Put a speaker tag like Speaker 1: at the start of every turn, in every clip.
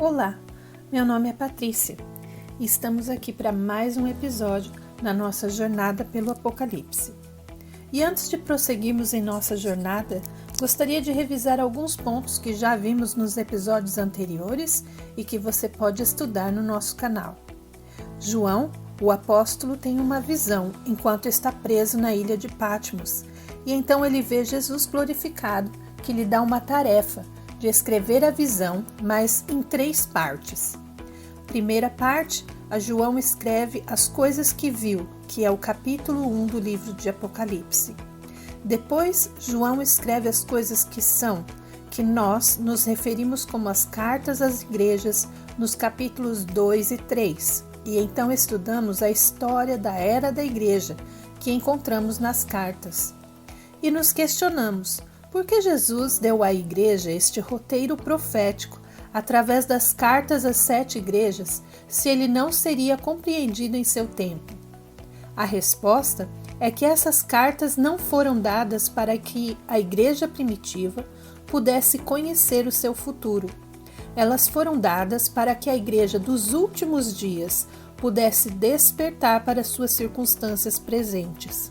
Speaker 1: Olá, meu nome é Patrícia e estamos aqui para mais um episódio na nossa jornada pelo Apocalipse. E antes de prosseguirmos em nossa jornada, gostaria de revisar alguns pontos que já vimos nos episódios anteriores e que você pode estudar no nosso canal. João, o apóstolo, tem uma visão enquanto está preso na ilha de Patmos, e então ele vê Jesus glorificado, que lhe dá uma tarefa de escrever a visão, mas em 3 partes. Primeira parte, a João escreve as coisas que viu, que é o capítulo 1 do livro de Apocalipse. Depois, João escreve as coisas que são, que nós nos referimos como as cartas às igrejas, nos capítulos 2 e 3. E então estudamos a história da era da igreja, que encontramos nas cartas. E nos questionamos, por que Jesus deu à igreja este roteiro profético através das cartas às 7 igrejas, se ele não seria compreendido em seu tempo? A resposta é que essas cartas não foram dadas para que a igreja primitiva pudesse conhecer o seu futuro. Elas foram dadas para que a igreja dos últimos dias pudesse despertar para suas circunstâncias presentes.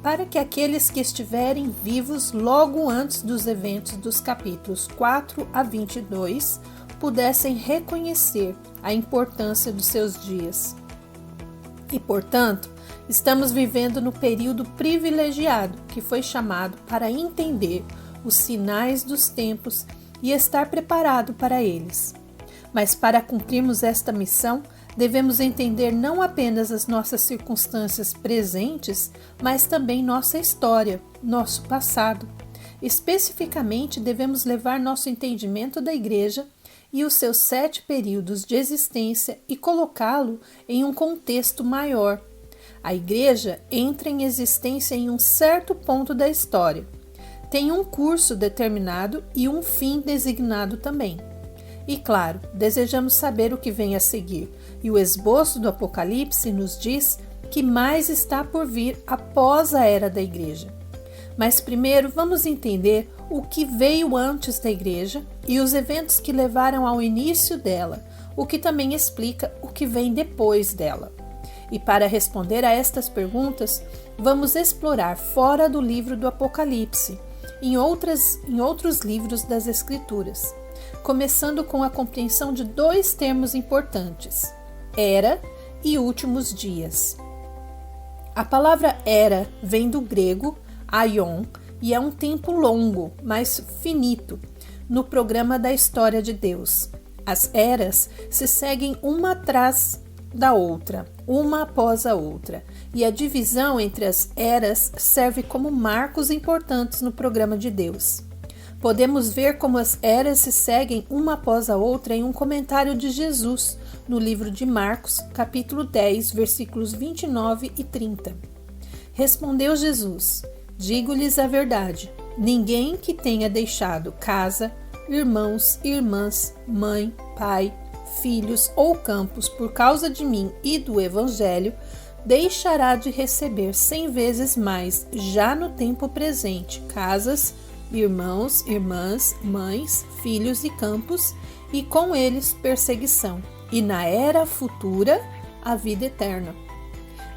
Speaker 1: Para que aqueles que estiverem vivos logo antes dos eventos dos capítulos 4 a 22 pudessem reconhecer a importância dos seus dias. E, portanto, estamos vivendo no período privilegiado que foi chamado para entender os sinais dos tempos e estar preparado para eles. Mas para cumprirmos esta missão, devemos entender não apenas as nossas circunstâncias presentes, mas também nossa história, nosso passado. Especificamente, devemos levar nosso entendimento da igreja e os seus 7 períodos de existência e colocá-lo em um contexto maior. A igreja entra em existência em um certo ponto da história. Tem um curso determinado e um fim designado também. E claro, desejamos saber o que vem a seguir, e o esboço do Apocalipse nos diz que mais está por vir após a era da igreja. Mas primeiro vamos entender o que veio antes da igreja e os eventos que levaram ao início dela, o que também explica o que vem depois dela. E para responder a estas perguntas, vamos explorar fora do livro do Apocalipse, em outros livros das Escrituras, começando com a compreensão de 2 termos importantes: era e últimos dias. A palavra era vem do grego aion e é um tempo longo, mas finito, no programa da história de Deus. As eras se seguem uma atrás da outra, uma após a outra, e a divisão entre as eras serve como marcos importantes no programa de Deus. Podemos ver como as eras se seguem uma após a outra em um comentário de Jesus, no livro de Marcos, capítulo 10, versículos 29 e 30. Respondeu Jesus: digo-lhes a verdade, ninguém que tenha deixado casa, irmãos, irmãs, mãe, pai, filhos ou campos por causa de mim e do Evangelho, deixará de receber 100 vezes mais, já no tempo presente, casas, irmãos, irmãs, mães, filhos e campos, e com eles perseguição, e na era futura, a vida eterna.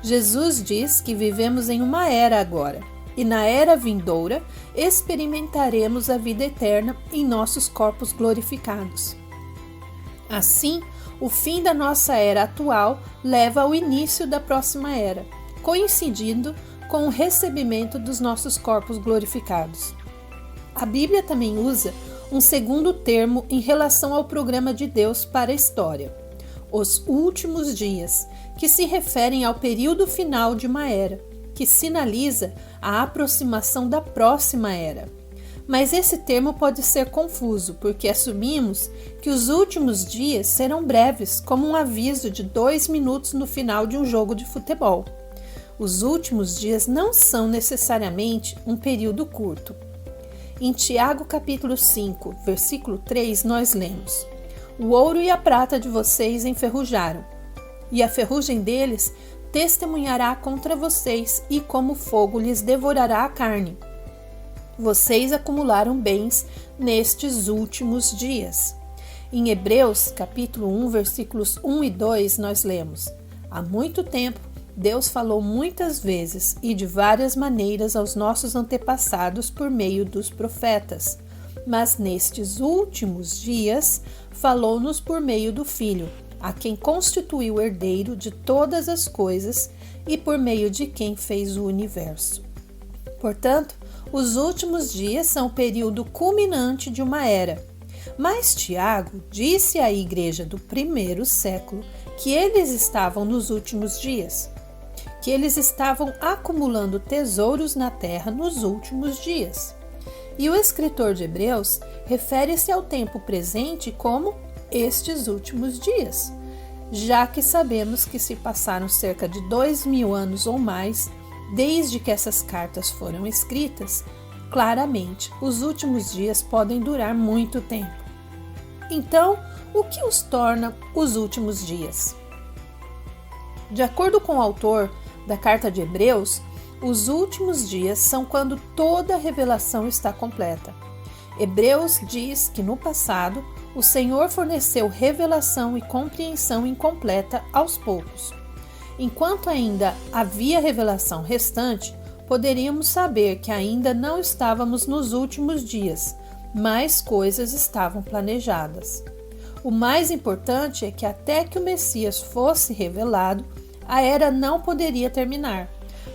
Speaker 1: Jesus diz que vivemos em uma era agora, e na era vindoura experimentaremos a vida eterna em nossos corpos glorificados. Assim, o fim da nossa era atual leva ao início da próxima era, coincidindo com o recebimento dos nossos corpos glorificados. A Bíblia também usa um segundo termo em relação ao programa de Deus para a história: os últimos dias, que se referem ao período final de uma era, que sinaliza a aproximação da próxima era. Mas esse termo pode ser confuso, porque assumimos que os últimos dias serão breves, como um aviso de 2 minutos no final de um jogo de futebol. Os últimos dias não são necessariamente um período curto. Em Tiago capítulo 5, versículo 3, nós lemos: o ouro e a prata de vocês enferrujaram, e a ferrugem deles testemunhará contra vocês, e como fogo lhes devorará a carne. Vocês acumularam bens nestes últimos dias. Em Hebreus, capítulo 1, versículos 1 e 2, nós lemos: Há muito tempo, Deus falou muitas vezes e de várias maneiras aos nossos antepassados por meio dos profetas. Mas nestes últimos dias, falou-nos por meio do Filho, a quem constituiu o herdeiro de todas as coisas e por meio de quem fez o universo. Portanto, os últimos dias são o período culminante de uma era. Mas Tiago disse à igreja do primeiro século que eles estavam nos últimos dias, que eles estavam acumulando tesouros na terra nos últimos dias. E o escritor de Hebreus refere-se ao tempo presente como estes últimos dias, já que sabemos que se passaram cerca de 2000 anos ou mais desde que essas cartas foram escritas. Claramente, os últimos dias podem durar muito tempo. Então, o que os torna os últimos dias? De acordo com o autor da carta de Hebreus, os últimos dias são quando toda a revelação está completa. Hebreus diz que no passado, o Senhor forneceu revelação e compreensão incompleta aos poucos. Enquanto ainda havia revelação restante, poderíamos saber que ainda não estávamos nos últimos dias, mais coisas estavam planejadas. O mais importante é que até que o Messias fosse revelado, a era não poderia terminar,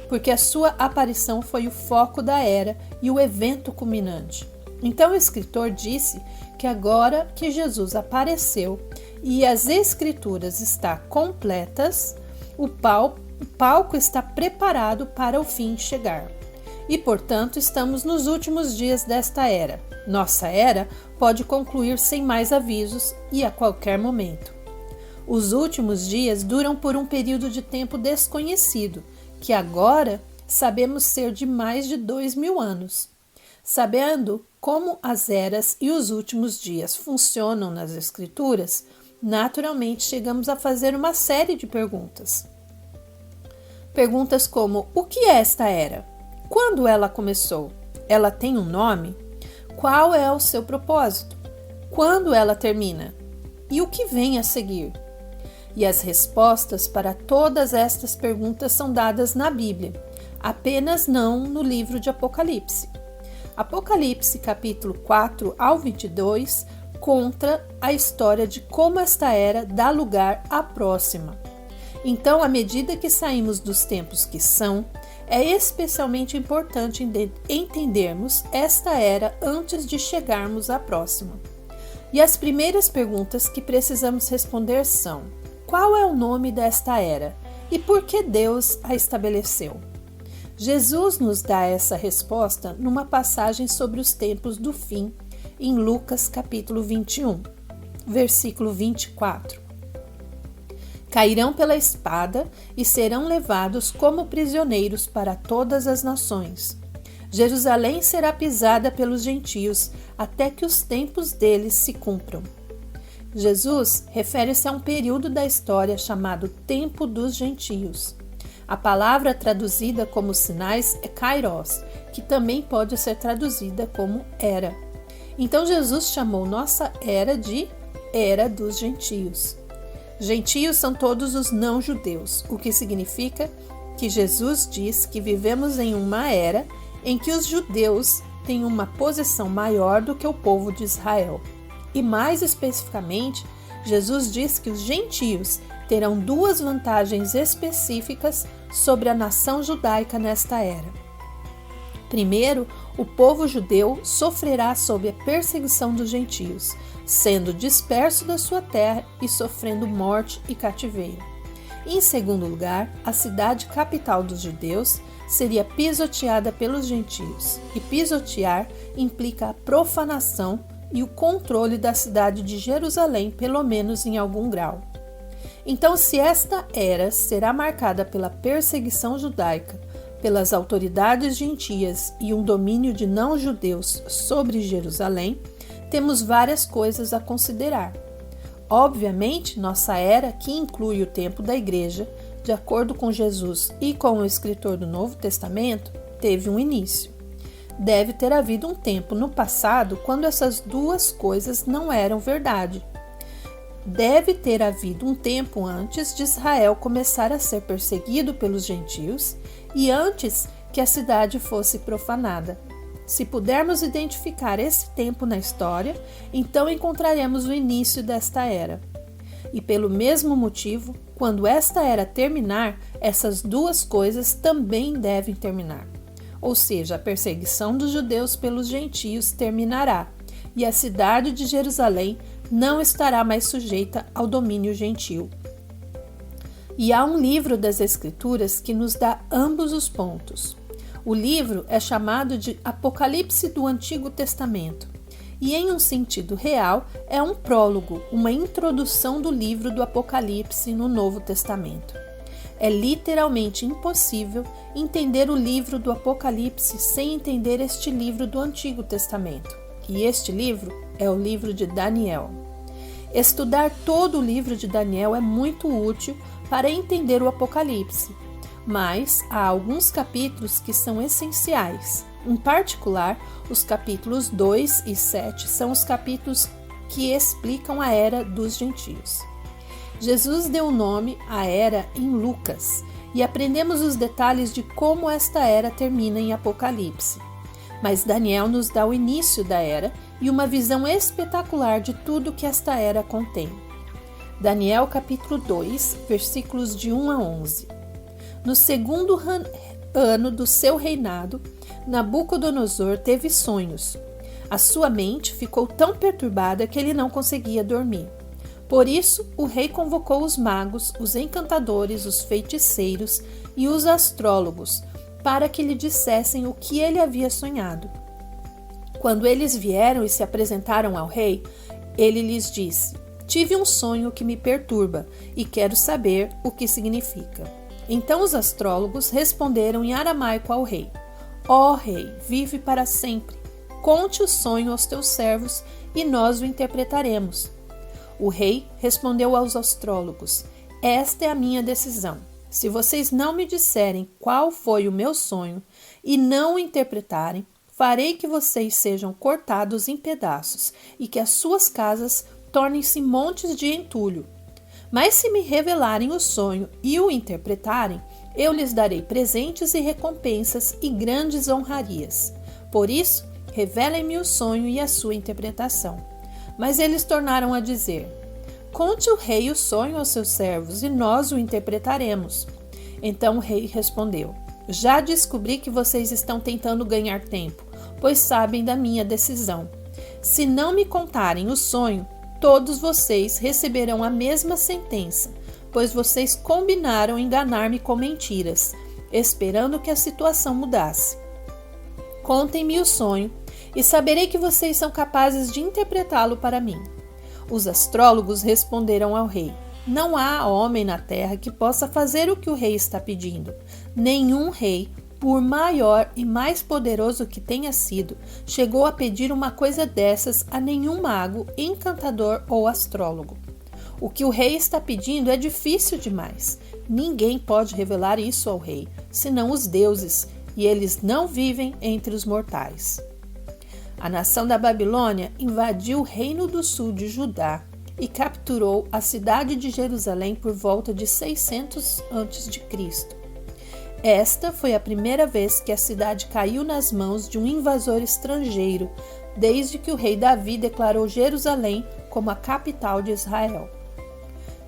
Speaker 1: porque a sua aparição foi o foco da era e o evento culminante. Então o escritor disse que agora que Jesus apareceu e as escrituras estão completas, o palco está preparado para o fim chegar. E, portanto, estamos nos últimos dias desta era. Nossa era pode concluir sem mais avisos e a qualquer momento. Os últimos dias duram por um período de tempo desconhecido, que agora sabemos ser de mais de 2000 anos. Sabendo como as eras e os últimos dias funcionam nas Escrituras, naturalmente chegamos a fazer uma série de perguntas. Perguntas como: o que é esta era? Quando ela começou? Ela tem um nome? Qual é o seu propósito? Quando ela termina? E o que vem a seguir? E as respostas para todas estas perguntas são dadas na Bíblia, apenas não no livro de Apocalipse. Apocalipse, capítulo 4 ao 22, conta a história de como esta era dá lugar à próxima. Então, à medida que saímos dos tempos que são, é especialmente importante entendermos esta era antes de chegarmos à próxima. E as primeiras perguntas que precisamos responder são: qual é o nome desta era e por que Deus a estabeleceu? Jesus nos dá essa resposta numa passagem sobre os tempos do fim, em Lucas capítulo 21, versículo 24. Cairão pela espada e serão levados como prisioneiros para todas as nações. Jerusalém será pisada pelos gentios até que os tempos deles se cumpram. Jesus refere-se a um período da história chamado Tempo dos Gentios. A palavra traduzida como sinais é kairos, que também pode ser traduzida como era. Então Jesus chamou nossa era de Era dos Gentios. Gentios são todos os não-judeus, o que significa que Jesus diz que vivemos em uma era em que os judeus têm uma posição maior do que o povo de Israel. E mais especificamente, Jesus diz que os gentios terão duas vantagens específicas sobre a nação judaica nesta era. Primeiro, o povo judeu sofrerá sob a perseguição dos gentios, sendo disperso da sua terra e sofrendo morte e cativeiro. Em segundo lugar, a cidade capital dos judeus seria pisoteada pelos gentios, e pisotear implica a profanação e o controle da cidade de Jerusalém, pelo menos em algum grau. Então, se esta era será marcada pela perseguição judaica, pelas autoridades gentias e um domínio de não-judeus sobre Jerusalém, temos várias coisas a considerar. Obviamente, nossa era, que inclui o tempo da igreja, de acordo com Jesus e com o escritor do Novo Testamento, teve um início. Deve ter havido um tempo no passado quando essas duas coisas não eram verdade. deve ter havido um tempo antes de Israel começar a ser perseguido pelos gentios e antes que a cidade fosse profanada. Se pudermos identificar esse tempo na história, então encontraremos o início desta era. E pelo mesmo motivo, quando esta era terminar, essas duas coisas também devem terminar. Ou seja, a perseguição dos judeus pelos gentios terminará, e a cidade de Jerusalém não estará mais sujeita ao domínio gentio. E há um livro das Escrituras que nos dá ambos os pontos. O livro é chamado de Apocalipse do Antigo Testamento e, em um sentido real, é um prólogo, uma introdução do livro do Apocalipse no Novo Testamento. É literalmente impossível entender o livro do Apocalipse sem entender este livro do Antigo Testamento. E este livro é o livro de Daniel. Estudar todo o livro de Daniel é muito útil para entender o Apocalipse, mas há alguns capítulos que são essenciais. Em particular, os capítulos 2 e 7 são os capítulos que explicam a era dos gentios. Jesus deu o nome à era em Lucas e aprendemos os detalhes de como esta era termina em Apocalipse. Mas Daniel nos dá o início da era e uma visão espetacular de tudo que esta era contém. Daniel capítulo 2, versículos de 1 a 11. No segundo ano do seu reinado, Nabucodonosor teve sonhos. A sua mente ficou tão perturbada que ele não conseguia dormir. Por isso, o rei convocou os magos, os encantadores, os feiticeiros e os astrólogos para que lhe dissessem o que ele havia sonhado. Quando eles vieram e se apresentaram ao rei, ele lhes disse: "Tive um sonho que me perturba e quero saber o que significa." Então os astrólogos responderam em aramaico ao rei: "Ó rei, vive para sempre. Conte o sonho aos teus servos e nós o interpretaremos." O rei respondeu aos astrólogos: "Esta é a minha decisão. Se vocês não me disserem qual foi o meu sonho e não o interpretarem, farei que vocês sejam cortados em pedaços e que as suas casas tornem-se montes de entulho. Mas se me revelarem o sonho e o interpretarem, eu lhes darei presentes e recompensas e grandes honrarias. Por isso, revelem-me o sonho e a sua interpretação." Mas eles tornaram a dizer: "Conte o rei o sonho aos seus servos e nós o interpretaremos." Então o rei respondeu: "Já descobri que vocês estão tentando ganhar tempo, pois sabem da minha decisão. Se não me contarem o sonho, todos vocês receberão a mesma sentença, pois vocês combinaram enganar-me com mentiras, esperando que a situação mudasse. Contem-me o sonho e saberei que vocês são capazes de interpretá-lo para mim." Os astrólogos responderam ao rei: "Não há homem na terra que possa fazer o que o rei está pedindo. Nenhum rei, por maior e mais poderoso que tenha sido, chegou a pedir uma coisa dessas a nenhum mago, encantador ou astrólogo. O que o rei está pedindo é difícil demais. Ninguém pode revelar isso ao rei, senão os deuses, e eles não vivem entre os mortais." A nação da Babilônia invadiu o reino do sul de Judá e capturou a cidade de Jerusalém por volta de 600 a.C. Esta foi a primeira vez que a cidade caiu nas mãos de um invasor estrangeiro, desde que o rei Davi declarou Jerusalém como a capital de Israel.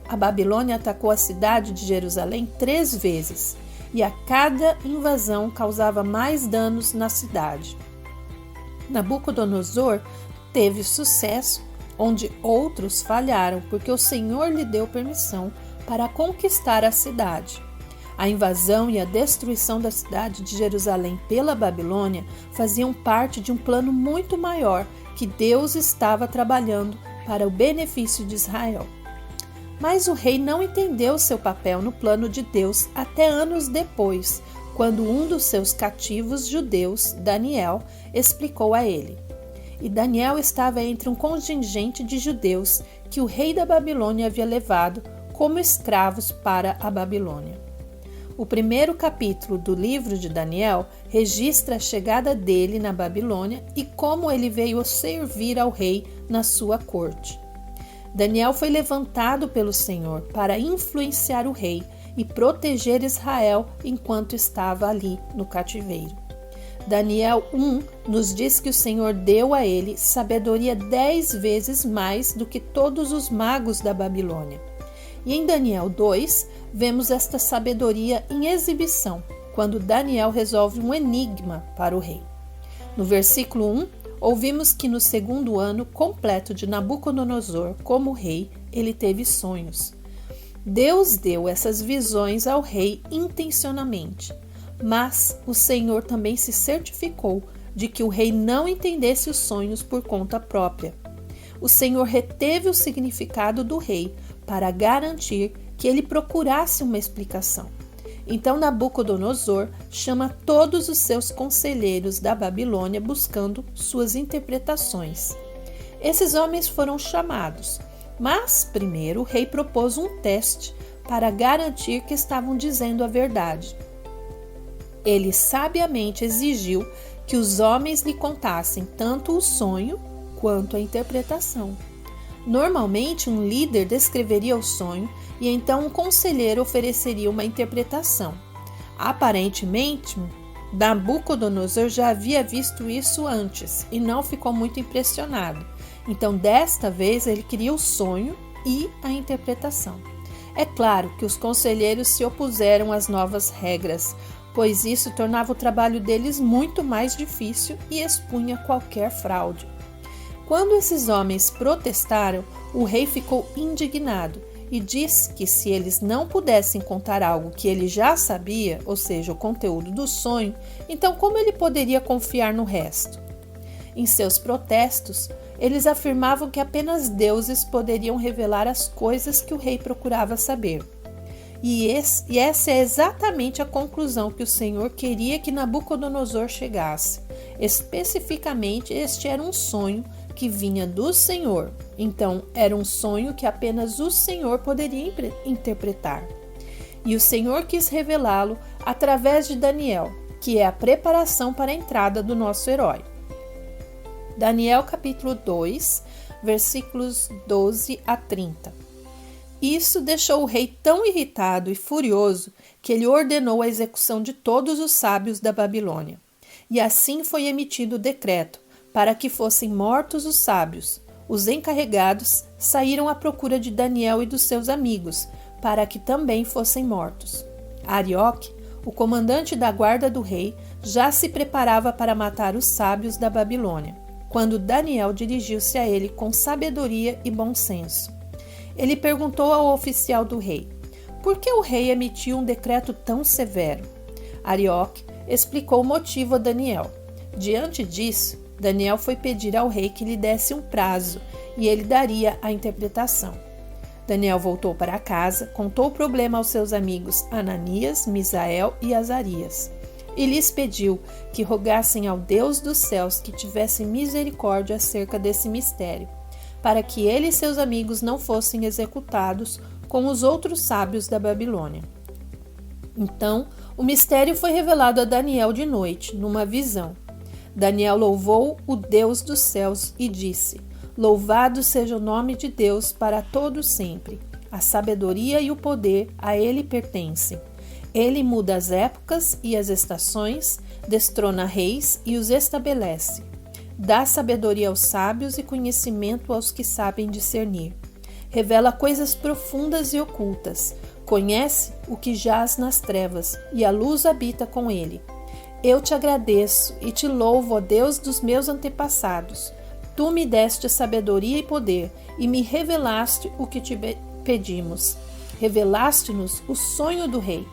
Speaker 1: A Babilônia atacou a cidade de Jerusalém 3 vezes, e a cada invasão causava mais danos na cidade. Nabucodonosor teve sucesso onde outros falharam, porque o Senhor lhe deu permissão para conquistar a cidade. A invasão e a destruição da cidade de Jerusalém pela Babilônia faziam parte de um plano muito maior que Deus estava trabalhando para o benefício de Israel. Mas o rei não entendeu seu papel no plano de Deus até anos depois, quando um dos seus cativos judeus, Daniel, explicou a ele. E Daniel estava entre um contingente de judeus que o rei da Babilônia havia levado como escravos para a Babilônia. O primeiro capítulo do livro de Daniel registra a chegada dele na Babilônia e como ele veio servir ao rei na sua corte. Daniel foi levantado pelo Senhor para influenciar o rei e proteger Israel enquanto estava ali no cativeiro. Daniel 1 nos diz que o Senhor deu a ele sabedoria 10 vezes mais do que todos os magos da Babilônia. E em Daniel 2, vemos esta sabedoria em exibição, quando Daniel resolve um enigma para o rei. No versículo 1, ouvimos que no segundo ano completo de Nabucodonosor como rei, ele teve sonhos. Deus deu essas visões ao rei intencionalmente, mas o Senhor também se certificou de que o rei não entendesse os sonhos por conta própria. O Senhor reteve o significado do rei para garantir que ele procurasse uma explicação. Então Nabucodonosor chama todos os seus conselheiros da Babilônia buscando suas interpretações. Esses homens foram chamados, mas primeiro o rei propôs um teste para garantir que estavam dizendo a verdade. Ele sabiamente exigiu que os homens lhe contassem tanto o sonho quanto a interpretação. Normalmente, um líder descreveria o sonho e então um conselheiro ofereceria uma interpretação. Aparentemente, Nabucodonosor já havia visto isso antes e não ficou muito impressionado. Então, desta vez, ele queria o sonho e a interpretação. É claro que os conselheiros se opuseram às novas regras, pois isso tornava o trabalho deles muito mais difícil e expunha qualquer fraude. Quando esses homens protestaram, o rei ficou indignado e disse que se eles não pudessem contar algo que ele já sabia, ou seja, o conteúdo do sonho, então como ele poderia confiar no resto? Em seus protestos, eles afirmavam que apenas deuses poderiam revelar as coisas que o rei procurava saber. E essa é exatamente a conclusão que o Senhor queria que Nabucodonosor chegasse. Especificamente, este era um sonho que vinha do Senhor. Então, era um sonho que apenas o Senhor poderia interpretar. E o Senhor quis revelá-lo através de Daniel, que é a preparação para a entrada do nosso herói. Daniel capítulo 2, versículos 12 a 30. Isso deixou o rei tão irritado e furioso que ele ordenou a execução de todos os sábios da Babilônia. E assim foi emitido o decreto, para que fossem mortos os sábios. Os encarregados saíram à procura de Daniel e dos seus amigos, para que também fossem mortos. Arioque, o comandante da guarda do rei, já se preparava para matar os sábios da Babilônia, quando Daniel dirigiu-se a ele com sabedoria e bom senso. Ele perguntou ao oficial do rei: por que o rei emitiu um decreto tão severo? Arioque explicou o motivo a Daniel. Diante disso, Daniel foi pedir ao rei que lhe desse um prazo e ele daria a interpretação. Daniel voltou para casa, contou o problema aos seus amigos Ananias, Misael e Azarias e lhes pediu que rogassem ao Deus dos céus que tivesse misericórdia acerca desse mistério, para que ele e seus amigos não fossem executados com os outros sábios da Babilônia. Então, o mistério foi revelado a Daniel de noite, numa visão. Daniel louvou o Deus dos céus e disse: louvado seja o nome de Deus para todo sempre. A sabedoria e o poder a ele pertencem. Ele muda as épocas e as estações, destrona reis e os estabelece. Dá sabedoria aos sábios e conhecimento aos que sabem discernir. Revela coisas profundas e ocultas. Conhece o que jaz nas trevas, e a luz habita com ele. Eu te agradeço e te louvo, ó Deus dos meus antepassados. Tu me deste sabedoria e poder, e me revelaste o que te pedimos. Revelaste-nos o sonho do rei.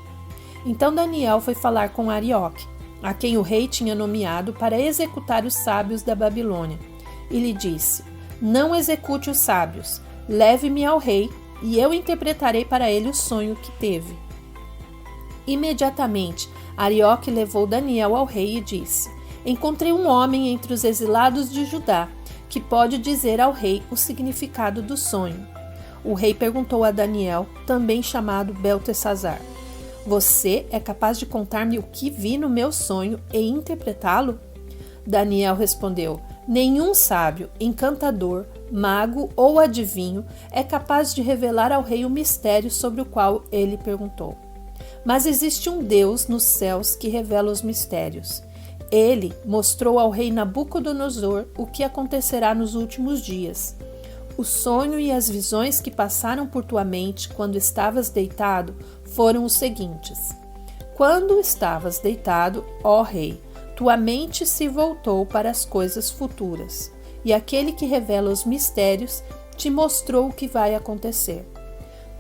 Speaker 1: Então Daniel foi falar com Arioque, a quem o rei tinha nomeado para executar os sábios da Babilônia, e lhe disse: não execute os sábios, leve-me ao rei, e eu interpretarei para ele o sonho que teve. Imediatamente, Arioque levou Daniel ao rei e disse: encontrei um homem entre os exilados de Judá, que pode dizer ao rei o significado do sonho. O rei perguntou a Daniel, também chamado Beltesazar: você é capaz de contar-me o que vi no meu sonho e interpretá-lo? Daniel respondeu: nenhum sábio, encantador, mago ou adivinho é capaz de revelar ao rei o mistério sobre o qual ele perguntou. Mas existe um Deus nos céus que revela os mistérios. Ele mostrou ao rei Nabucodonosor o que acontecerá nos últimos dias. O sonho e as visões que passaram por tua mente quando estavas deitado foram os seguintes. Quando estavas deitado, ó rei, tua mente se voltou para as coisas futuras, e aquele que revela os mistérios te mostrou o que vai acontecer.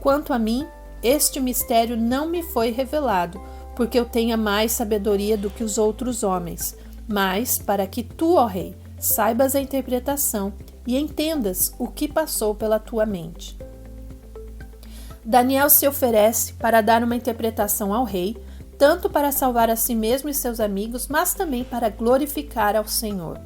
Speaker 1: Quanto a mim, este mistério não me foi revelado, porque eu tenha mais sabedoria do que os outros homens, mas para que tu, ó rei, saibas a interpretação e entendas o que passou pela tua mente. Daniel se oferece para dar uma interpretação ao rei, tanto para salvar a si mesmo e seus amigos, mas também para glorificar ao Senhor.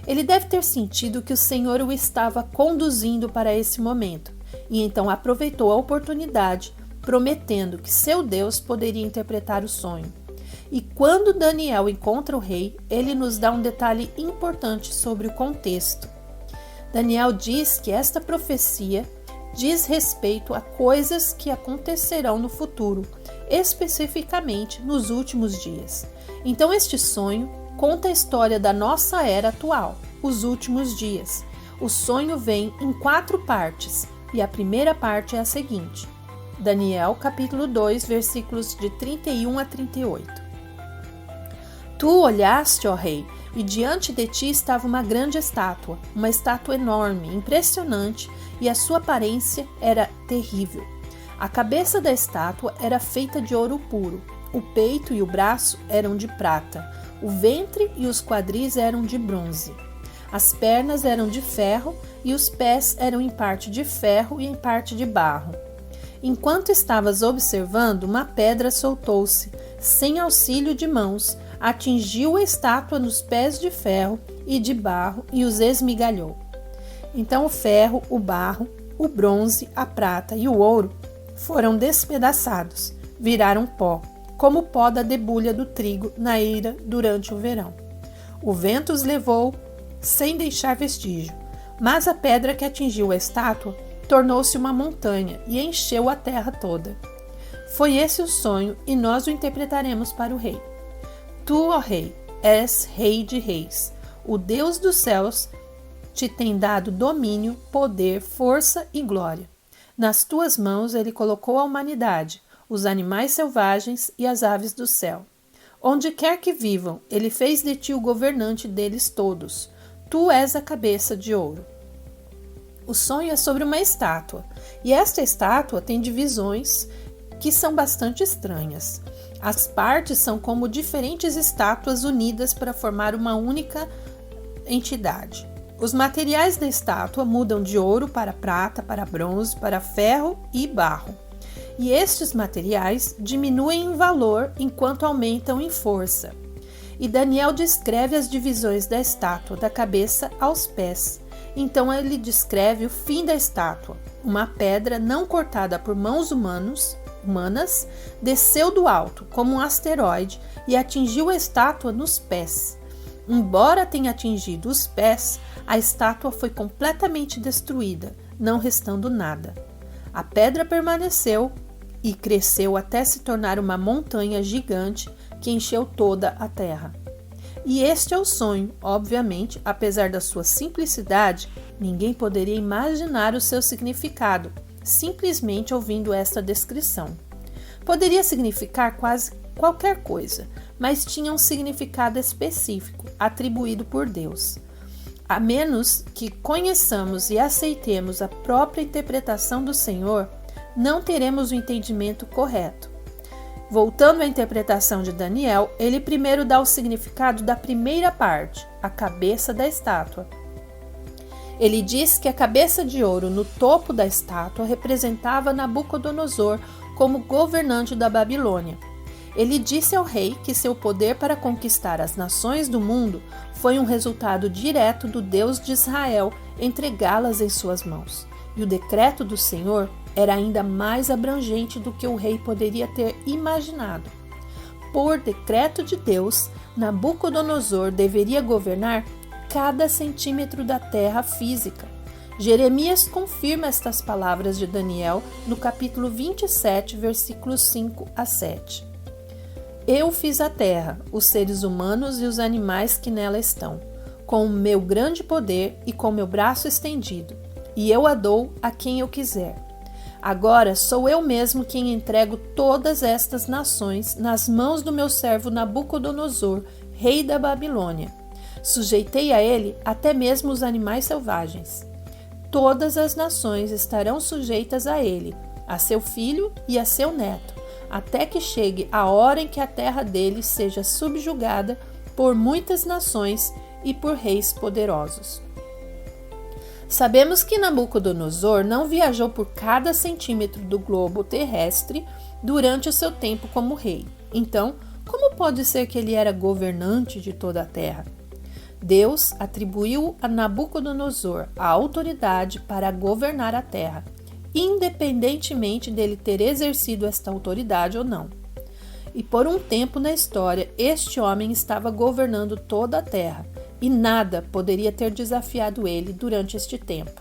Speaker 1: Ele deve ter sentido que o Senhor o estava conduzindo para esse momento, e então aproveitou a oportunidade, prometendo que seu Deus poderia interpretar o sonho. E quando Daniel encontra o rei, ele nos dá um detalhe importante sobre o contexto. Daniel diz que esta profecia diz respeito a coisas que acontecerão no futuro, especificamente nos últimos dias. Então este sonho conta a história da nossa era atual, os últimos dias. O sonho vem em 4 partes, e a primeira parte é a seguinte. Daniel, capítulo 2, versículos de 31 a 38. Tu olhaste, ó rei, e diante de ti estava uma grande estátua, uma estátua enorme, impressionante, e a sua aparência era terrível. A cabeça da estátua era feita de ouro puro, o peito e o braço eram de prata, o ventre e os quadris eram de bronze. As pernas eram de ferro e os pés eram em parte de ferro e em parte de barro. Enquanto estavas observando, uma pedra soltou-se, sem auxílio de mãos, atingiu a estátua nos pés de ferro e de barro e os esmigalhou. Então o ferro, o barro, o bronze, a prata e o ouro foram despedaçados, viraram pó, como o pó da debulha do trigo na eira durante o verão. O vento os levou sem deixar vestígio, mas a pedra que atingiu a estátua tornou-se uma montanha e encheu a terra toda. Foi esse o sonho e nós o interpretaremos para o rei. Tu, ó rei, és rei de reis. O Deus dos céus te tem dado domínio, poder, força e glória. Nas tuas mãos ele colocou a humanidade, os animais selvagens e as aves do céu. Onde quer que vivam, ele fez de ti o governante deles todos. Tu és a cabeça de ouro. O sonho é sobre uma estátua, e esta estátua tem divisões que são bastante estranhas. As partes são como diferentes estátuas unidas para formar uma única entidade. Os materiais da estátua mudam de ouro para prata, para bronze, para ferro e barro. E estes materiais diminuem em valor enquanto aumentam em força. E Daniel descreve as divisões da estátua, da cabeça aos pés. Então ele descreve o fim da estátua. Uma pedra não cortada por mãos humanas desceu do alto como um asteroide e atingiu a estátua nos pés. Embora tenha atingido os pés, a estátua foi completamente destruída, não restando nada. A pedra permaneceu e cresceu até se tornar uma montanha gigante que encheu toda a terra. E este é o sonho. Obviamente, apesar da sua simplicidade, ninguém poderia imaginar o seu significado, simplesmente ouvindo esta descrição. Poderia significar quase qualquer coisa, mas tinha um significado específico, atribuído por Deus. A menos que conheçamos e aceitemos a própria interpretação do Senhor, não teremos o entendimento correto. Voltando à interpretação de Daniel, ele primeiro dá o significado da primeira parte, a cabeça da estátua. Ele diz que a cabeça de ouro no topo da estátua representava Nabucodonosor como governante da Babilônia. Ele disse ao rei que seu poder para conquistar as nações do mundo foi um resultado direto do Deus de Israel entregá-las em suas mãos. E o decreto do Senhor era ainda mais abrangente do que o rei poderia ter imaginado. Por decreto de Deus, Nabucodonosor deveria governar cada centímetro da terra física. Jeremias confirma estas palavras de Daniel no capítulo 27, versículos 5 a 7. Eu fiz a terra, os seres humanos e os animais que nela estão, com o meu grande poder e com meu braço estendido, e eu a dou a quem eu quiser. Agora sou eu mesmo quem entrego todas estas nações nas mãos do meu servo Nabucodonosor, rei da Babilônia. Sujeitei a ele até mesmo os animais selvagens. Todas as nações estarão sujeitas a ele, a seu filho e a seu neto, até que chegue a hora em que a terra dele seja subjugada por muitas nações e por reis poderosos. Sabemos que Nabucodonosor não viajou por cada centímetro do globo terrestre durante o seu tempo como rei. Então, como pode ser que ele era governante de toda a terra? Deus atribuiu a Nabucodonosor a autoridade para governar a terra, independentemente dele ter exercido esta autoridade ou não. E por um tempo na história, este homem estava governando toda a terra, e nada poderia ter desafiado ele durante este tempo.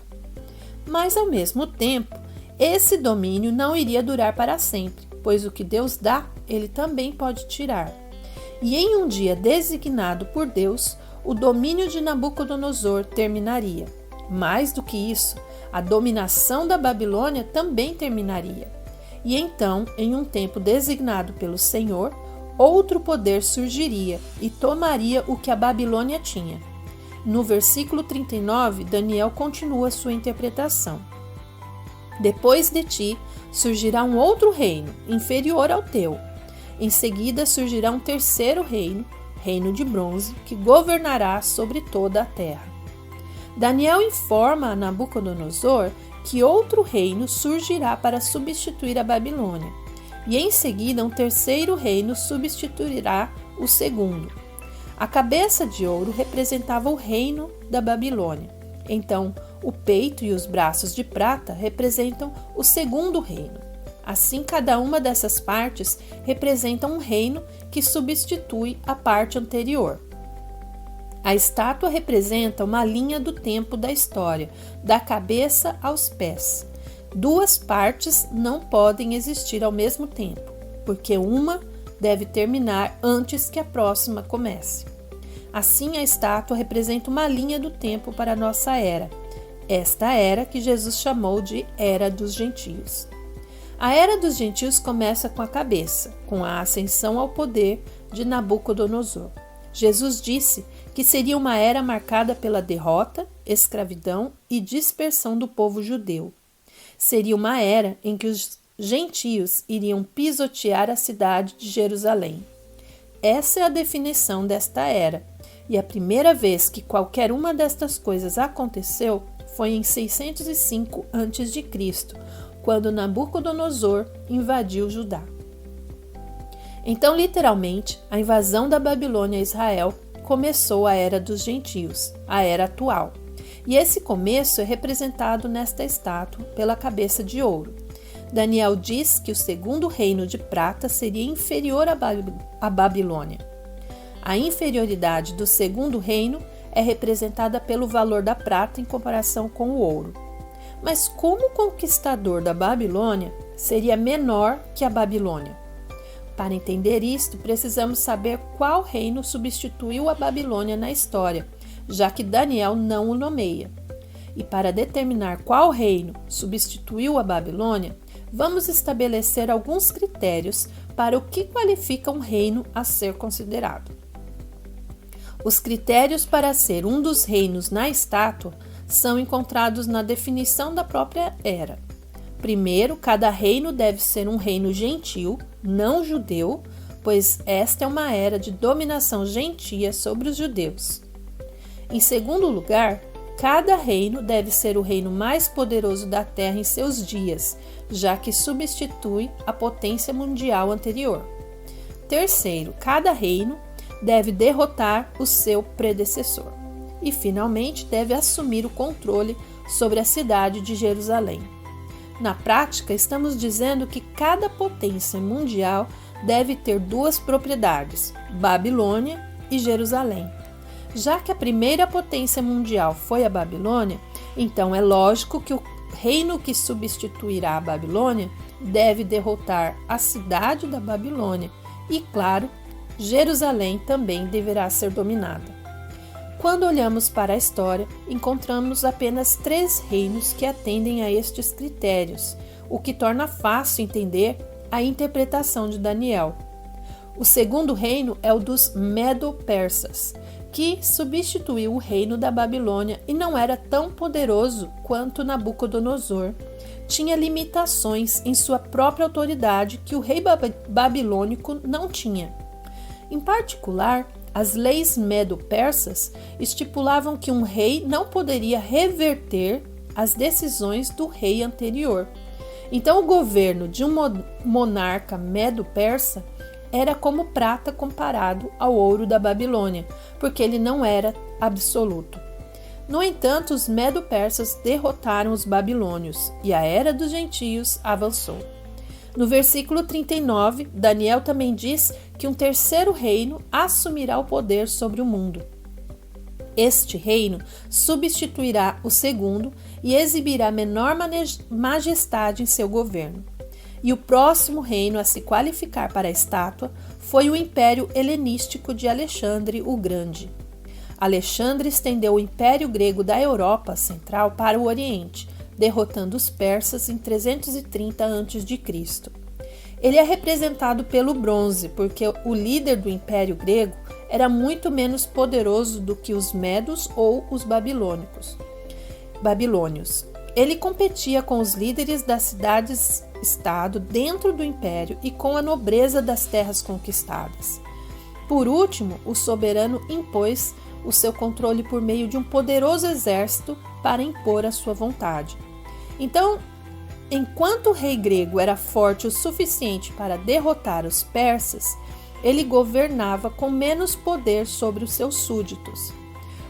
Speaker 1: Mas, ao mesmo tempo, esse domínio não iria durar para sempre, pois o que Deus dá, ele também pode tirar. E em um dia designado por Deus, o domínio de Nabucodonosor terminaria. Mais do que isso, a dominação da Babilônia também terminaria. E então, em um tempo designado pelo Senhor, outro poder surgiria e tomaria o que a Babilônia tinha. No versículo 39, Daniel continua sua interpretação. Depois de ti surgirá um outro reino, inferior ao teu. Em seguida surgirá um terceiro reino, reino de bronze, que governará sobre toda a terra. Daniel informa a Nabucodonosor que outro reino surgirá para substituir a Babilônia, e em seguida um terceiro reino substituirá o segundo. A cabeça de ouro representava o reino da Babilônia. Então, o peito e os braços de prata representam o segundo reino. Assim, cada uma dessas partes representa um reino que substitui a parte anterior. A estátua representa uma linha do tempo da história, da cabeça aos pés. Duas partes não podem existir ao mesmo tempo, porque uma deve terminar antes que a próxima comece. Assim, a estátua representa uma linha do tempo para a nossa era, esta era que Jesus chamou de Era dos Gentios. A Era dos Gentios começa com a cabeça, com a ascensão ao poder de Nabucodonosor. Jesus disse que seria uma era marcada pela derrota, escravidão e dispersão do povo judeu. Seria uma era em que os gentios iriam pisotear a cidade de Jerusalém. Essa é a definição desta era, e a primeira vez que qualquer uma destas coisas aconteceu foi em 605 a.C., quando Nabucodonosor invadiu Judá. Então, literalmente, a invasão da Babilônia a Israel começou a Era dos Gentios, a era atual. E esse começo é representado nesta estátua pela cabeça de ouro. Daniel diz que o segundo reino de prata seria inferior à Babilônia. A inferioridade do segundo reino é representada pelo valor da prata em comparação com o ouro. Mas como o conquistador da Babilônia seria menor que a Babilônia? Para entender isto, precisamos saber qual reino substituiu a Babilônia na história, já que Daniel não o nomeia. E para determinar qual reino substituiu a Babilônia, vamos estabelecer alguns critérios para o que qualifica um reino a ser considerado. Os critérios para ser um dos reinos na estátua são encontrados na definição da própria era. Primeiro, cada reino deve ser um reino gentil, não judeu, pois esta é uma era de dominação gentia sobre os judeus. Em segundo lugar, cada reino deve ser o reino mais poderoso da terra em seus dias, já que substitui a potência mundial anterior. Terceiro, cada reino deve derrotar o seu predecessor. E, finalmente, deve assumir o controle sobre a cidade de Jerusalém. Na prática, estamos dizendo que cada potência mundial deve ter duas propriedades, Babilônia e Jerusalém. Já que a primeira potência mundial foi a Babilônia, Então é lógico que o reino que substituirá a Babilônia deve derrotar a cidade da Babilônia e, claro, Jerusalém também deverá ser dominada. Quando olhamos para a história, encontramos apenas 3 reinos que atendem a estes critérios, o que torna fácil entender a interpretação de Daniel. O segundo reino é o dos Medo-Persas, que substituiu o reino da Babilônia e não era tão poderoso quanto Nabucodonosor. Tinha limitações em sua própria autoridade que o rei babilônico não tinha. Em particular, as leis medo-persas estipulavam que um rei não poderia reverter as decisões do rei anterior. Então, o governo de um monarca medo-persa era como prata comparado ao ouro da Babilônia, porque ele não era absoluto. No entanto, os medo-persas derrotaram os babilônios e a era dos gentios avançou. No versículo 39, Daniel também diz que um terceiro reino assumirá o poder sobre o mundo. Este reino substituirá o segundo e exibirá menor majestade em seu governo. E o próximo reino a se qualificar para a estátua foi o Império Helenístico de Alexandre o Grande. Alexandre estendeu o Império Grego da Europa Central para o Oriente, derrotando os persas em 330 a.C. Ele é representado pelo bronze, porque o líder do Império Grego era muito menos poderoso do que os medos ou os babilônios. Ele competia com os líderes das cidades-estado dentro do império e com a nobreza das terras conquistadas. Por último, o soberano impôs o seu controle por meio de um poderoso exército para impor a sua vontade. Então, enquanto o rei grego era forte o suficiente para derrotar os persas, ele governava com menos poder sobre os seus súditos.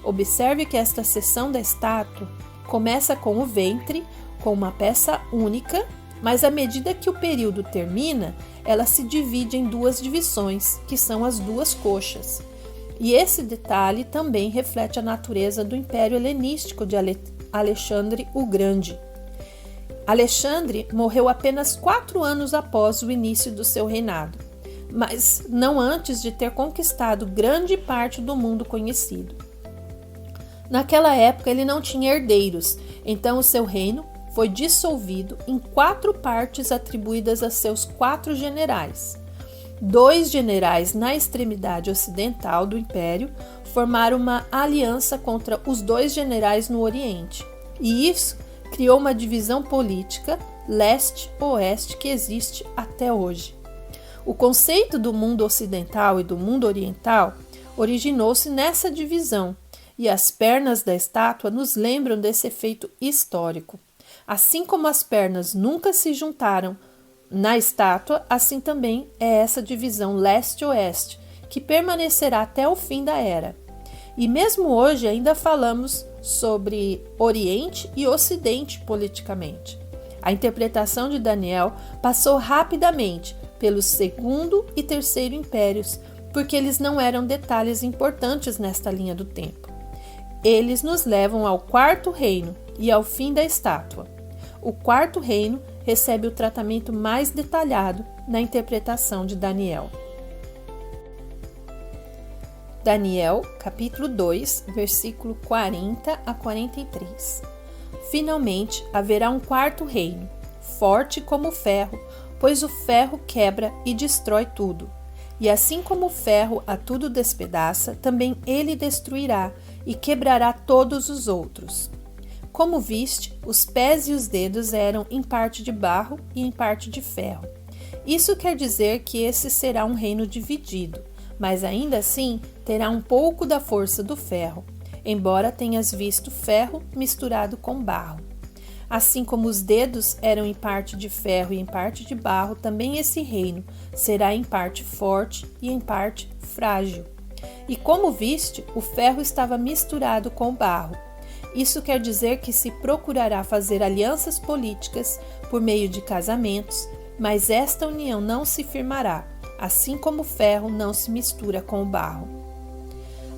Speaker 1: Observe que esta seção da estátua começa com o ventre, com uma peça única, mas à medida que o período termina, ela se divide em 2 divisões, que são as 2 coxas. E esse detalhe também reflete a natureza do Império Helenístico de Alexandre o Grande. Alexandre morreu apenas 4 anos após o início do seu reinado, mas não antes de ter conquistado grande parte do mundo conhecido. Naquela época ele não tinha herdeiros, então o seu reino foi dissolvido em 4 partes atribuídas a seus 4 generais. 2 generais na extremidade ocidental do império formaram uma aliança contra os 2 generais no Oriente, e isso criou uma divisão política leste-oeste que existe até hoje. O conceito do mundo ocidental e do mundo oriental originou-se nessa divisão, e as pernas da estátua nos lembram desse efeito histórico. Assim como as pernas nunca se juntaram na estátua, assim também é essa divisão leste-oeste, que permanecerá até o fim da era. E mesmo hoje ainda falamos sobre Oriente e Ocidente politicamente. A interpretação de Daniel passou rapidamente pelos segundo e terceiro impérios, porque eles não eram detalhes importantes nesta linha do tempo. Eles nos levam ao 4º reino e ao fim da estátua. O 4º reino recebe o tratamento mais detalhado na interpretação de Daniel. Daniel, capítulo 2, versículo 40 a 43. Finalmente haverá um 4º reino, forte como o ferro, pois o ferro quebra e destrói tudo. E assim como o ferro a tudo despedaça, também ele destruirá e quebrará todos os outros. Como viste, os pés e os dedos eram em parte de barro e em parte de ferro. Isso quer dizer que esse será um reino dividido, mas ainda assim terá um pouco da força do ferro, embora tenhas visto ferro misturado com barro. Assim como os dedos eram em parte de ferro e em parte de barro, também esse reino será em parte forte e em parte frágil. E como viste, o ferro estava misturado com o barro. Isso quer dizer que se procurará fazer alianças políticas por meio de casamentos, mas esta união não se firmará, assim como o ferro não se mistura com o barro.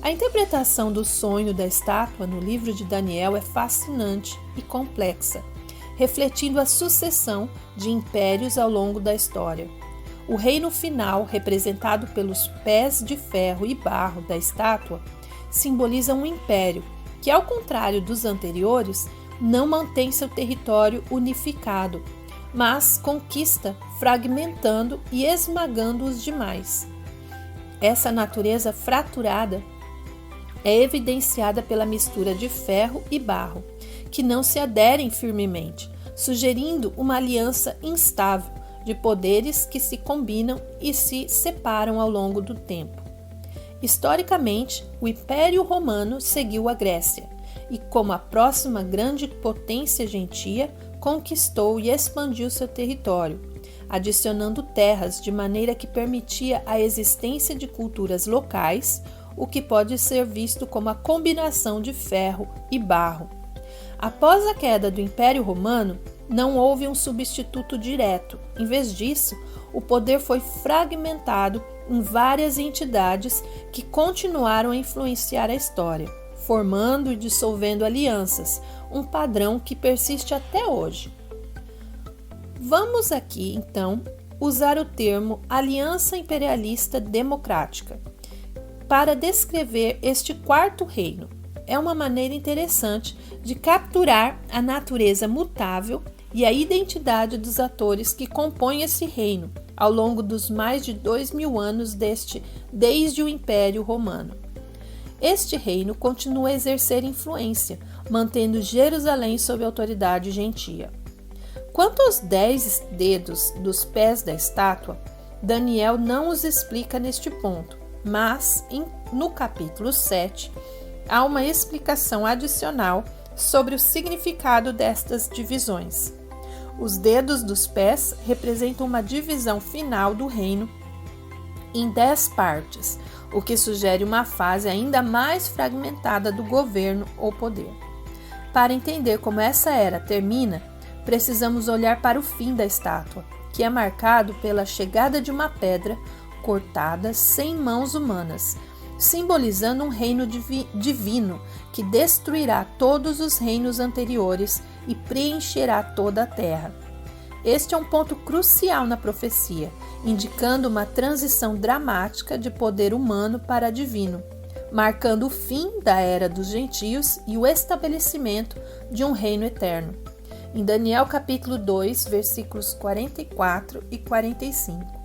Speaker 1: A interpretação do sonho da estátua no livro de Daniel é fascinante e complexa, refletindo a sucessão de impérios ao longo da história. O reino final, representado pelos pés de ferro e barro da estátua, simboliza um império que, ao contrário dos anteriores, não mantém seu território unificado, mas conquista, fragmentando e esmagando os demais. Essa natureza fraturada é evidenciada pela mistura de ferro e barro, que não se aderem firmemente, sugerindo uma aliança instável de poderes que se combinam e se separam ao longo do tempo. Historicamente, o Império Romano seguiu a Grécia e, como a próxima grande potência gentia, conquistou e expandiu seu território, adicionando terras de maneira que permitia a existência de culturas locais, o que pode ser visto como a combinação de ferro e barro. Após a queda do Império Romano, não houve um substituto direto. Em vez disso, o poder foi fragmentado em várias entidades que continuaram a influenciar a história, formando e dissolvendo alianças, um padrão que persiste até hoje. Vamos aqui, então, usar o termo Aliança Imperialista Democrática para descrever este quarto reino. É uma maneira interessante de capturar a natureza mutável e a identidade dos atores que compõem esse reino ao longo dos mais de 2000 anos desde o Império Romano. Este reino continua a exercer influência, mantendo Jerusalém sob autoridade gentia. Quanto aos 10 dedos dos pés da estátua, Daniel não os explica neste ponto, mas no capítulo 7 há uma explicação adicional sobre o significado destas divisões. Os dedos dos pés representam uma divisão final do reino em 10 partes, o que sugere uma fase ainda mais fragmentada do governo ou poder. Para entender como essa era termina, precisamos olhar para o fim da estátua, que é marcado pela chegada de uma pedra cortada sem mãos humanas, simbolizando um reino divino que destruirá todos os reinos anteriores e preencherá toda a terra. Este é um ponto crucial na profecia, indicando uma transição dramática de poder humano para divino, marcando o fim da era dos gentios e o estabelecimento de um reino eterno. Em Daniel capítulo 2, versículos 44 e 45.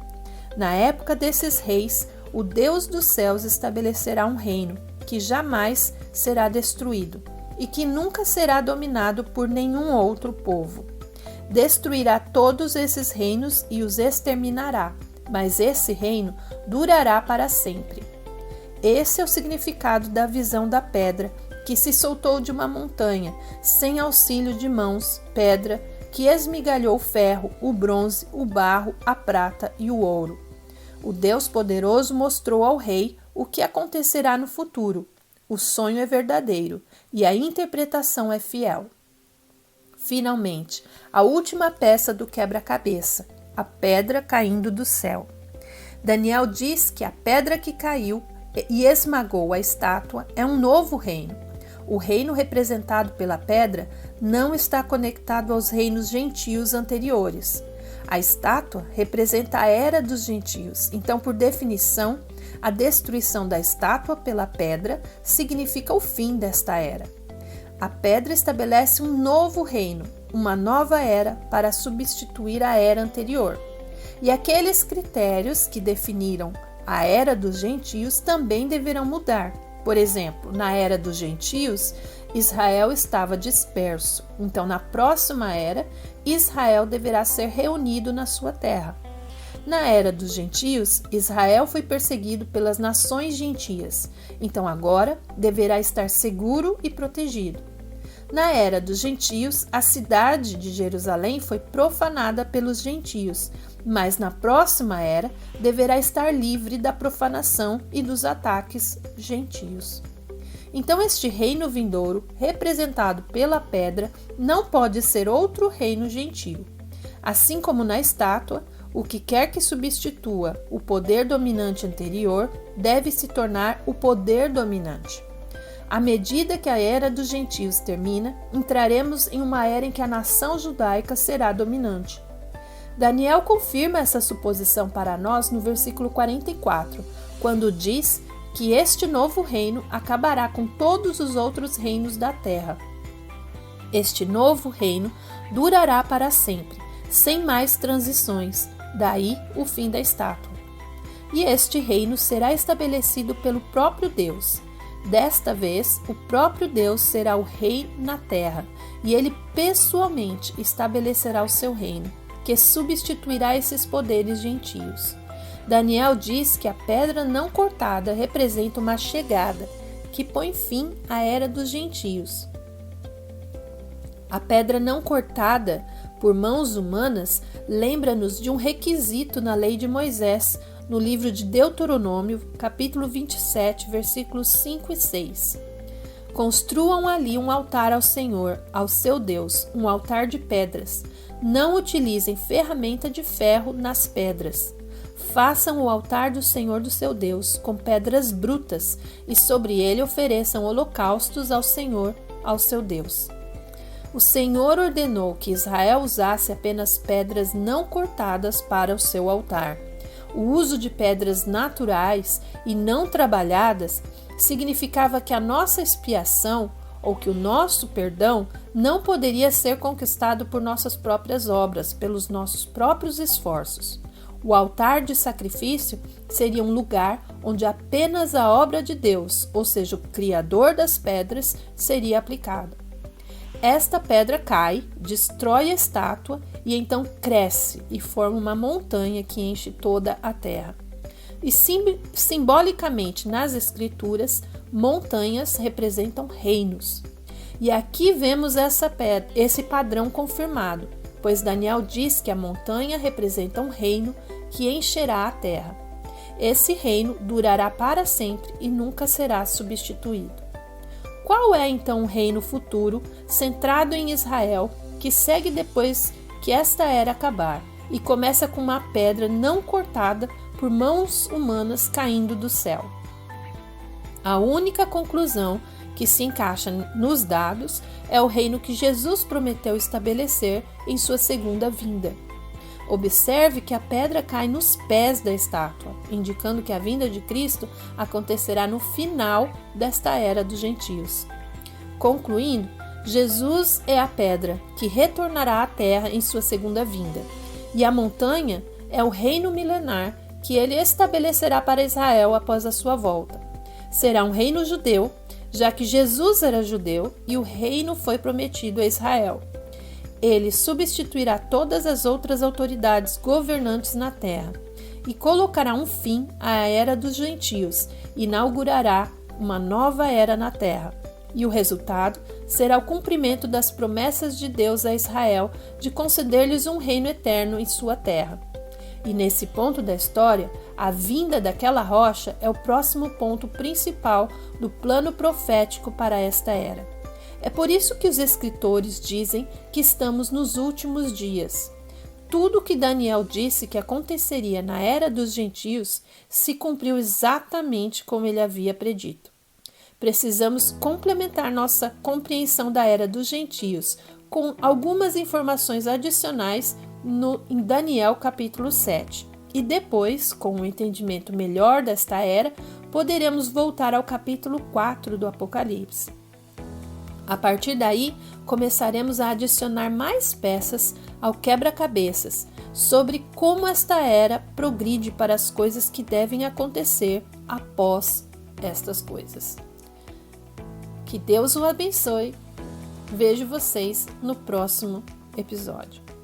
Speaker 1: Na época desses reis, o Deus dos céus estabelecerá um reino que jamais será destruído e que nunca será dominado por nenhum outro povo. Destruirá todos esses reinos e os exterminará, mas esse reino durará para sempre. Esse é o significado da visão da pedra que se soltou de uma montanha, sem auxílio de mãos, pedra que esmigalhou o ferro, o bronze, o barro, a prata e o ouro. O Deus poderoso mostrou ao rei o que acontecerá no futuro. O sonho é verdadeiro e a interpretação é fiel. Finalmente, a última peça do quebra-cabeça, a pedra caindo do céu. Daniel diz que a pedra que caiu e esmagou a estátua é um novo reino. O reino representado pela pedra não está conectado aos reinos gentios anteriores. A estátua representa a era dos gentios, então, por definição, a destruição da estátua pela pedra significa o fim desta era. A pedra estabelece um novo reino, uma nova era para substituir a era anterior. E aqueles critérios que definiram a era dos gentios também deverão mudar. Por exemplo, na era dos gentios, Israel estava disperso. Então, na próxima era, Israel deverá ser reunido na sua terra. Na era dos gentios, Israel foi perseguido pelas nações gentias. Então, agora, deverá estar seguro e protegido. Na era dos gentios, a cidade de Jerusalém foi profanada pelos gentios, mas na próxima era deverá estar livre da profanação e dos ataques gentios. Então, este reino vindouro, representado pela pedra, não pode ser outro reino gentio. Assim como na estátua, O que quer que substitua o poder dominante anterior deve se tornar o poder dominante. À medida que a era dos gentios termina, entraremos em uma era em que a nação judaica será dominante. Daniel confirma essa suposição para nós no versículo 44, quando diz que este novo reino acabará com todos os outros reinos da terra. Este novo reino durará para sempre, sem mais transições, daí o fim da estátua. E este reino será estabelecido pelo próprio Deus. Desta vez, o próprio Deus será o rei na terra, e ele pessoalmente estabelecerá o seu reino, que substituirá esses poderes gentios. Daniel diz que a pedra não cortada representa uma chegada, que põe fim à era dos gentios. A pedra não cortada por mãos humanas lembra-nos de um requisito na lei de Moisés, no livro de Deuteronômio, capítulo 27, versículos 5 e 6. Construam ali um altar ao Senhor, ao seu Deus, um altar de pedras. Não utilizem ferramenta de ferro nas pedras. Façam o altar do Senhor do seu Deus com pedras brutas e sobre ele ofereçam holocaustos ao Senhor, ao seu Deus. O Senhor ordenou que Israel usasse apenas pedras não cortadas para o seu altar. O uso de pedras naturais e não trabalhadas significava que a nossa expiação, ou que o nosso perdão, não poderia ser conquistado por nossas próprias obras, pelos nossos próprios esforços. O altar de sacrifício seria um lugar onde apenas a obra de Deus, ou seja, o Criador das pedras, seria aplicada. Esta pedra cai, destrói a estátua e então cresce e forma uma montanha que enche toda a terra. E simbolicamente nas Escrituras, montanhas representam reinos. E aqui vemos esse padrão confirmado, pois Daniel diz que a montanha representa um reino que encherá a terra. Esse reino durará para sempre e nunca será substituído. Qual é então o reino futuro, centrado em Israel, que segue depois que esta era acabar e começa com uma pedra não cortada por mãos humanas caindo do céu? A única conclusão que se encaixa nos dados é o reino que Jesus prometeu estabelecer em sua segunda vinda. Observe que a pedra cai nos pés da estátua, indicando que a vinda de Cristo acontecerá no final desta era dos gentios. Concluindo, Jesus é a pedra que retornará à terra em sua segunda vinda, e a montanha é o reino milenar que ele estabelecerá para Israel após a sua volta. Será um reino judeu, já que Jesus era judeu e o reino foi prometido a Israel. Ele substituirá todas as outras autoridades governantes na terra e colocará um fim à era dos gentios e inaugurará uma nova era na terra. E o resultado será o cumprimento das promessas de Deus a Israel de conceder-lhes um reino eterno em sua terra. E nesse ponto da história, a vinda daquela rocha é o próximo ponto principal do plano profético para esta era. É por isso que os escritores dizem que estamos nos últimos dias. Tudo o que Daniel disse que aconteceria na era dos gentios se cumpriu exatamente como ele havia predito. Precisamos complementar nossa compreensão da era dos gentios com algumas informações adicionais em Daniel capítulo 7. E depois, com um entendimento melhor desta era, poderemos voltar ao capítulo 4 do Apocalipse. A partir daí, começaremos a adicionar mais peças ao quebra-cabeças sobre como esta era progride para as coisas que devem acontecer após estas coisas. Que Deus o abençoe. Vejo vocês no próximo episódio.